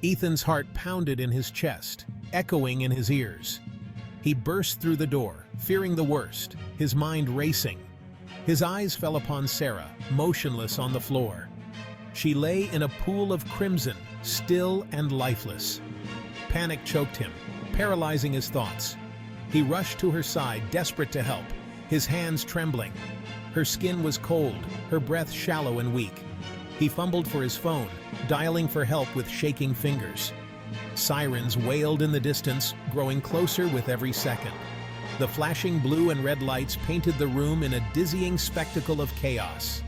Ethan's heart pounded in his chest, echoing in his ears. He burst through the door, fearing the worst, his mind racing. His eyes fell upon Sarah, motionless on the floor. She lay in a pool of crimson, still and lifeless. Panic choked him, paralyzing his thoughts. He rushed to her side, desperate to help, his hands trembling. Her skin was cold, her breath shallow and weak. He fumbled for his phone, dialing for help with shaking fingers. Sirens wailed in the distance, growing closer with every second. The flashing blue and red lights painted the room in a dizzying spectacle of chaos.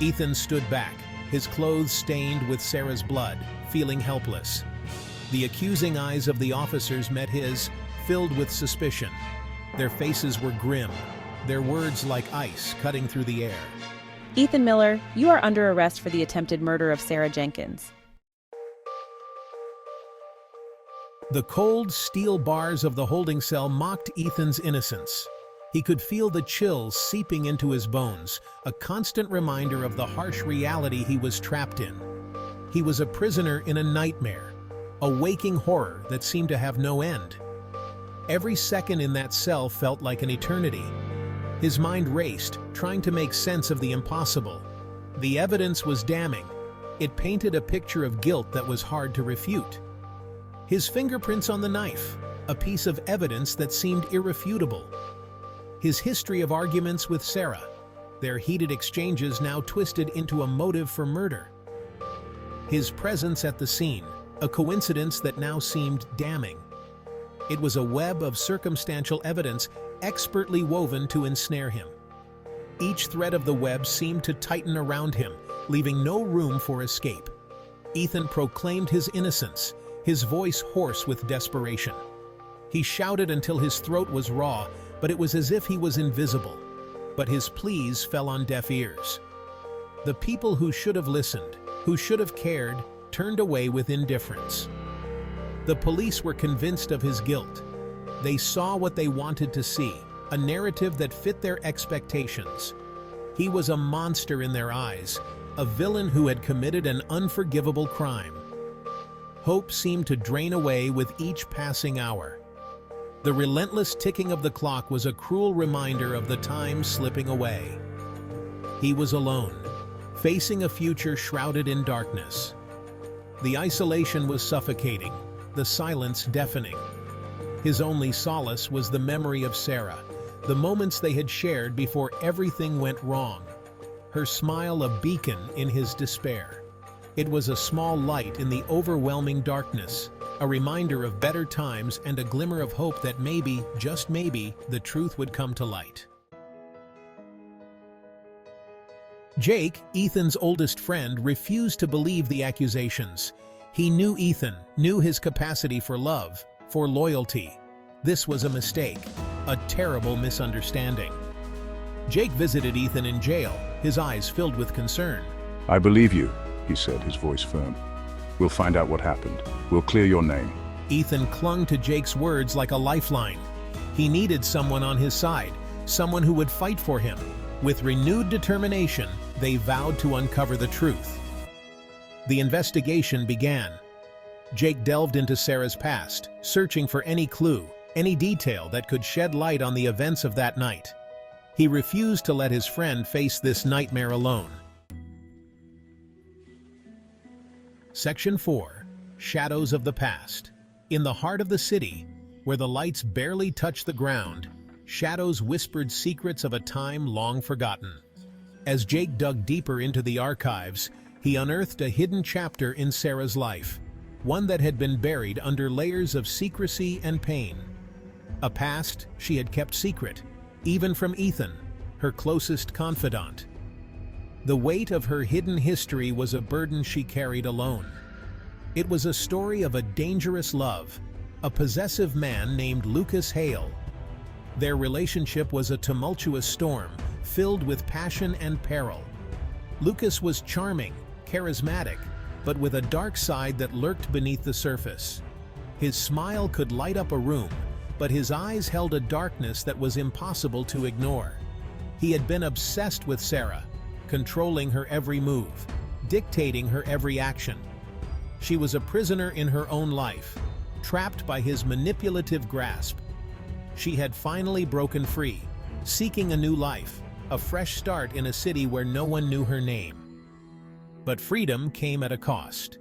Ethan stood back, his clothes stained with Sarah's blood, feeling helpless. The accusing eyes of the officers met his, filled with suspicion. Their faces were grim, their words like ice cutting through the air. Ethan Miller, you are under arrest for the attempted murder of Sarah Jenkins. The cold steel bars of the holding cell mocked Ethan's innocence. He could feel the chills seeping into his bones, a constant reminder of the harsh reality he was trapped in. He was a prisoner in a nightmare, a waking horror that seemed to have no end. Every second in that cell felt like an eternity. His mind raced, trying to make sense of the impossible. The evidence was damning. It painted a picture of guilt that was hard to refute. His fingerprints on the knife, a piece of evidence that seemed irrefutable. His history of arguments with Sarah, their heated exchanges now twisted into a motive for murder. His presence at the scene, a coincidence that now seemed damning. It was a web of circumstantial evidence expertly woven to ensnare him. Each thread of the web seemed to tighten around him, leaving no room for escape. Ethan proclaimed his innocence, his voice hoarse with desperation. He shouted until his throat was raw, but it was as if he was invisible. But his pleas fell on deaf ears. The people who should have listened, who should have cared, turned away with indifference. The police were convinced of his guilt. They saw what they wanted to see, a narrative that fit their expectations. He was a monster in their eyes, a villain who had committed an unforgivable crime. Hope seemed to drain away with each passing hour. The relentless ticking of the clock was a cruel reminder of the time slipping away. He was alone, facing a future shrouded in darkness. The isolation was suffocating, the silence deafening. His only solace was the memory of Sarah, the moments they had shared before everything went wrong. Her smile a beacon in his despair. It was a small light in the overwhelming darkness, a reminder of better times and a glimmer of hope that maybe, just maybe, the truth would come to light. Jake, Ethan's oldest friend, refused to believe the accusations. He knew Ethan, knew his capacity for love, for loyalty. This was a mistake, a terrible misunderstanding. Jake visited Ethan in jail, his eyes filled with concern. "I believe you," he said, his voice firm. "We'll find out what happened. We'll clear your name." Ethan clung to Jake's words like a lifeline. He needed someone on his side, someone who would fight for him. With renewed determination, they vowed to uncover the truth. The investigation began. Jake delved into Sarah's past, searching for any clue, any detail that could shed light on the events of that night. He refused to let his friend face this nightmare alone. Section 4. Shadows of the Past. In the heart of the city, where the lights barely touched the ground, shadows whispered secrets of a time long forgotten. As Jake dug deeper into the archives, he unearthed a hidden chapter in Sarah's life, one that had been buried under layers of secrecy and pain. A past she had kept secret, even from Ethan, her closest confidant. The weight of her hidden history was a burden she carried alone. It was a story of a dangerous love, a possessive man named Lucas Hale. Their relationship was a tumultuous storm, filled with passion and peril. Lucas was charming, charismatic, but with a dark side that lurked beneath the surface. His smile could light up a room, but his eyes held a darkness that was impossible to ignore. He had been obsessed with Sarah, controlling her every move, dictating her every action. She was a prisoner in her own life, trapped by his manipulative grasp. She had finally broken free, seeking a new life, a fresh start in a city where no one knew her name. But freedom came at a cost.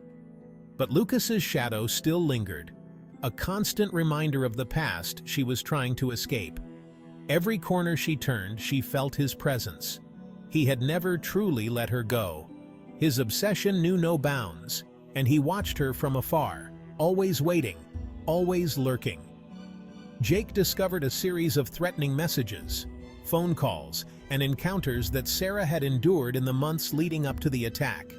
But Lucas's shadow still lingered, a constant reminder of the past she was trying to escape. Every corner she turned, she felt his presence. He had never truly let her go. His obsession knew no bounds, and he watched her from afar, always waiting, always lurking. Jake discovered a series of threatening messages, phone calls, and encounters that Sarah had endured in the months leading up to the attack.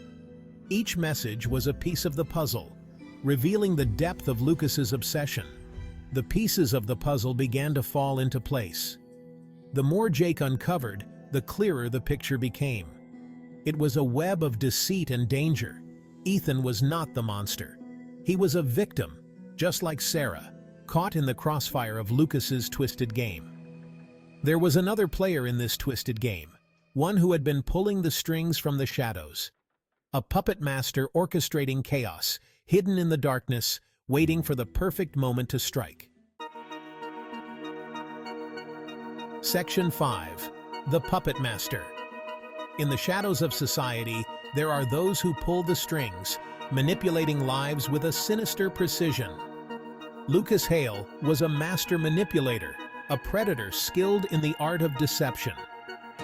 Each message was a piece of the puzzle, revealing the depth of Lucas's obsession. The pieces of the puzzle began to fall into place. The more Jake uncovered, the clearer the picture became. It was a web of deceit and danger. Ethan was not the monster. He was a victim, just like Sarah, caught in the crossfire of Lucas's twisted game. There was another player in this twisted game, one who had been pulling the strings from the shadows. A puppet master orchestrating chaos, hidden in the darkness, waiting for the perfect moment to strike. Section 5. The Puppet Master. In the shadows of society, there are those who pull the strings, manipulating lives with a sinister precision. Lucas Hale was a master manipulator, a predator skilled in the art of deception.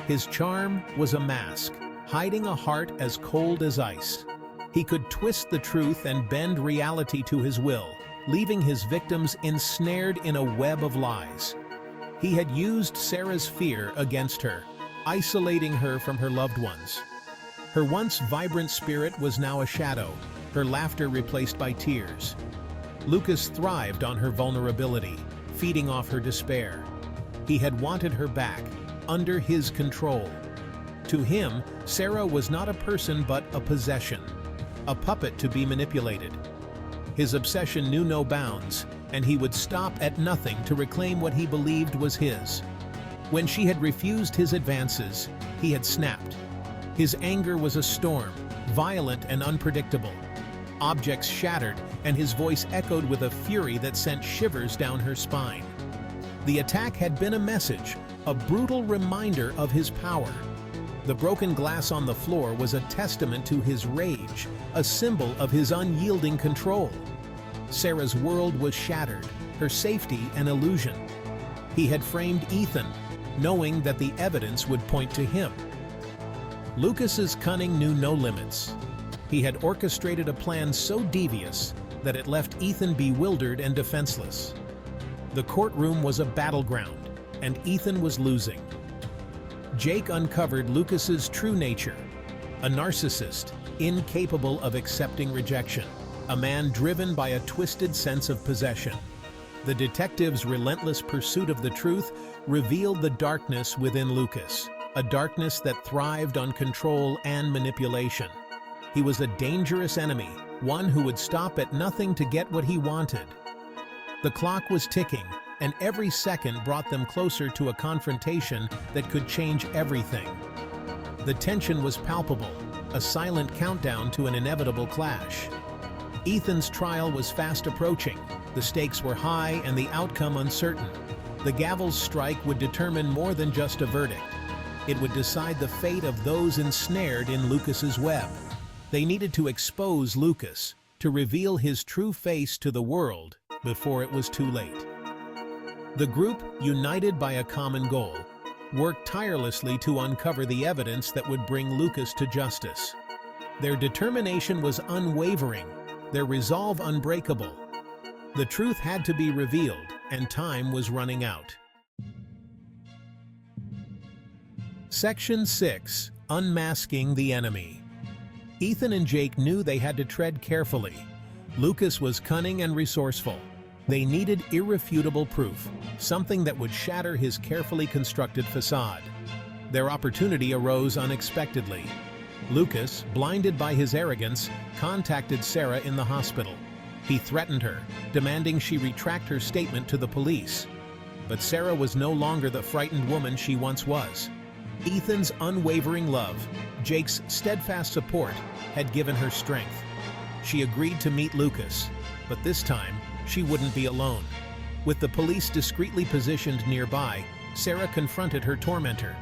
His charm was a mask, hiding a heart as cold as ice. He could twist the truth and bend reality to his will, leaving his victims ensnared in a web of lies. He had used Sarah's fear against her, isolating her from her loved ones. Her once vibrant spirit was now a shadow, her laughter replaced by tears. Lucas thrived on her vulnerability, feeding off her despair. He had wanted her back, under his control. To him, Sarah was not a person but a possession, a puppet to be manipulated. His obsession knew no bounds, and he would stop at nothing to reclaim what he believed was his. When she had refused his advances, he had snapped. His anger was a storm, violent and unpredictable. Objects shattered, and his voice echoed with a fury that sent shivers down her spine. The attack had been a message, a brutal reminder of his power. The broken glass on the floor was a testament to his rage, a symbol of his unyielding control. Sarah's world was shattered, her safety an illusion. He had framed Ethan, knowing that the evidence would point to him. Lucas's cunning knew no limits. He had orchestrated a plan so devious that it left Ethan bewildered and defenseless. The courtroom was a battleground, and Ethan was losing. Jake uncovered Lucas's true nature, a narcissist, incapable of accepting rejection, a man driven by a twisted sense of possession. The detective's relentless pursuit of the truth revealed the darkness within Lucas, a darkness that thrived on control and manipulation. He was a dangerous enemy, one who would stop at nothing to get what he wanted. The clock was ticking, and every second brought them closer to a confrontation that could change everything. The tension was palpable, a silent countdown to an inevitable clash. Ethan's trial was fast approaching. The stakes were high and the outcome uncertain. The gavel's strike would determine more than just a verdict. It would decide the fate of those ensnared in Lucas's web. They needed to expose Lucas, to reveal his true face to the world before it was too late. The group, united by a common goal, worked tirelessly to uncover the evidence that would bring Lucas to justice. Their determination was unwavering, their resolve unbreakable. The truth had to be revealed, and time was running out. Section 6. Unmasking the Enemy. Ethan and Jake knew they had to tread carefully. Lucas was cunning and resourceful. They needed irrefutable proof, something that would shatter his carefully constructed facade. Their opportunity arose unexpectedly. Lucas, blinded by his arrogance, contacted Sarah in the hospital. He threatened her, demanding she retract her statement to the police. But Sarah was no longer the frightened woman she once was. Ethan's unwavering love, Jake's steadfast support, had given her strength. She agreed to meet Lucas, but this time she wouldn't be alone. With the police discreetly positioned nearby, Sarah confronted her tormentor.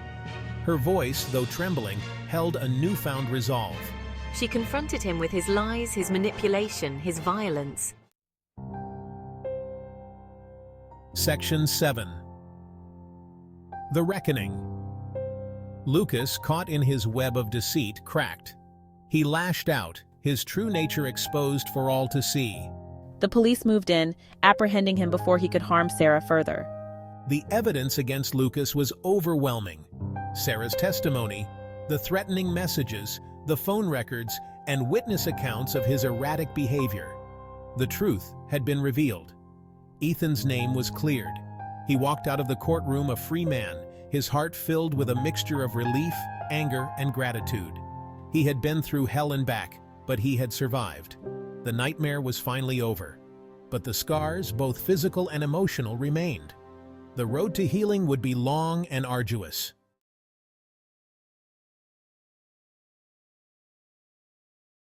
Her voice, though trembling, held a newfound resolve. She confronted him with his lies, his manipulation, his violence. Section 7. The Reckoning. Lucas, caught in his web of deceit, cracked. He lashed out, his true nature exposed for all to see. The police moved in, apprehending him before he could harm Sarah further. The evidence against Lucas was overwhelming. Sarah's testimony, the threatening messages, the phone records, and witness accounts of his erratic behavior. The truth had been revealed. Ethan's name was cleared. He walked out of the courtroom a free man, his heart filled with a mixture of relief, anger, and gratitude. He had been through hell and back, but he had survived. The nightmare was finally over. But the scars, both physical and emotional, remained. The road to healing would be long and arduous.